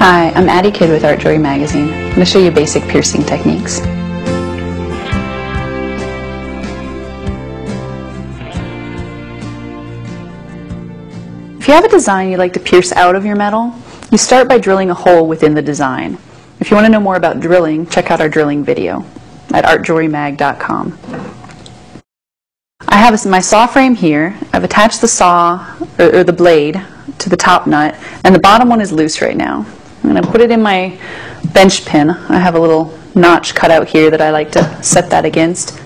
Hi, I'm Addie Kidd with Art Jewelry Magazine. I'm going to show you basic piercing techniques. If you have a design you'd like to pierce out of your metal, you start by drilling a hole within the design. If you want to know more about drilling, check out our drilling video at artjewelrymag.com. I have my saw frame here. I've attached the saw, or the blade, to the top nut, and the bottom one is loose right now. I'm going to put it in my bench pin. I have a little notch cut out here that I like to set that against.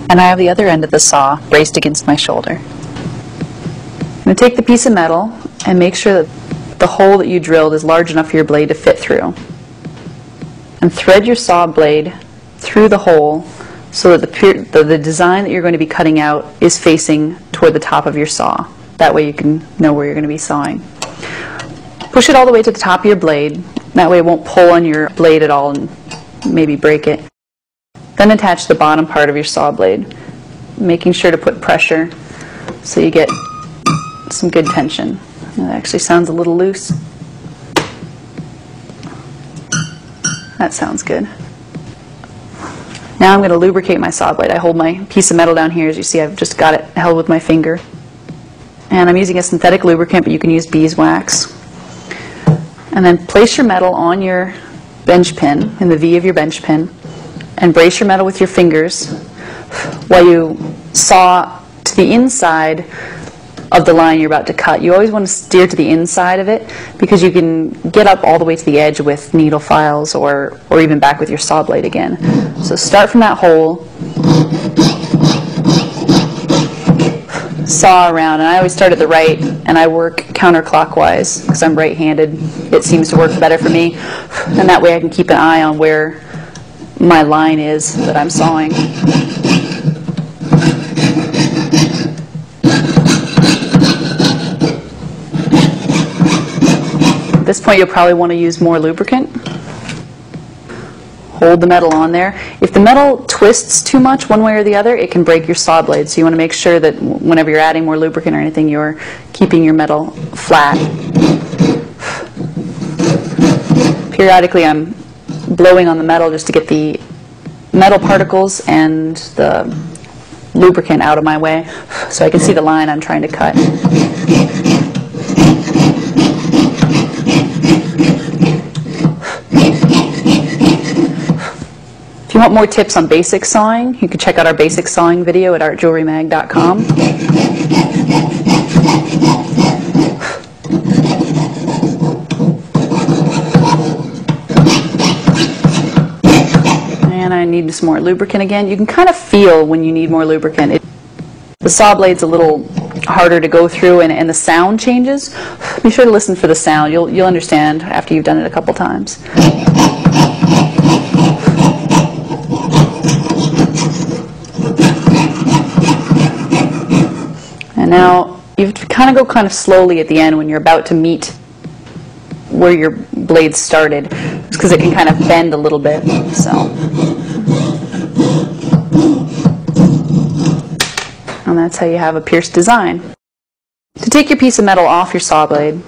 And I have the other end of the saw braced against my shoulder. I'm going to take the piece of metal and make sure that the hole that you drilled is large enough for your blade to fit through. And thread your saw blade through the hole so that the design that you're going to be cutting out is facing toward the top of your saw. That way you can know where you're going to be sawing. Push it all the way to the top of your blade. That way it won't pull on your blade at all and maybe break it. Then attach the bottom part of your saw blade, making sure to put pressure so you get some good tension. That actually sounds a little loose. That sounds good. Now I'm going to lubricate my saw blade. I hold my piece of metal down here. As you see, I've just got it held with my finger. And I'm using a synthetic lubricant, but you can use beeswax. And then place your metal on your bench pin, in the V of your bench pin, and brace your metal with your fingers while you saw to the inside of the line you're about to cut. You always want to steer to the inside of it because you can get up all the way to the edge with needle files or even back with your saw blade again. So start from that hole, saw around, and I always start at the right and I work counterclockwise because I'm right-handed. It seems to work better for me, and that way I can keep an eye on where my line is that I'm sawing. At this point you'll probably want to use more lubricant. Hold the metal on there. If the metal twists too much one way or the other, it can break your saw blade. So you want to make sure that whenever you're adding more lubricant or anything, you're keeping your metal flat. Periodically I'm blowing on the metal just to get the metal particles and the lubricant out of my way so I can see the line I'm trying to cut. If you want more tips on basic sawing, you can check out our basic sawing video at artjewelrymag.com. And I need some more lubricant again. You can kind of feel when you need more lubricant. The saw blade's a little harder to go through and the sound changes. Be sure to listen for the sound. You'll understand after you've done it a couple times. And now you have to kind of go kind of slowly at the end when you're about to meet where your blade started, because it can kind of bend a little bit. So, and that's how you have a pierced design. To take your piece of metal off your saw blade,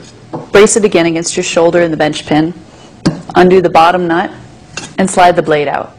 brace it again against your shoulder in the bench pin, undo the bottom nut, and slide the blade out.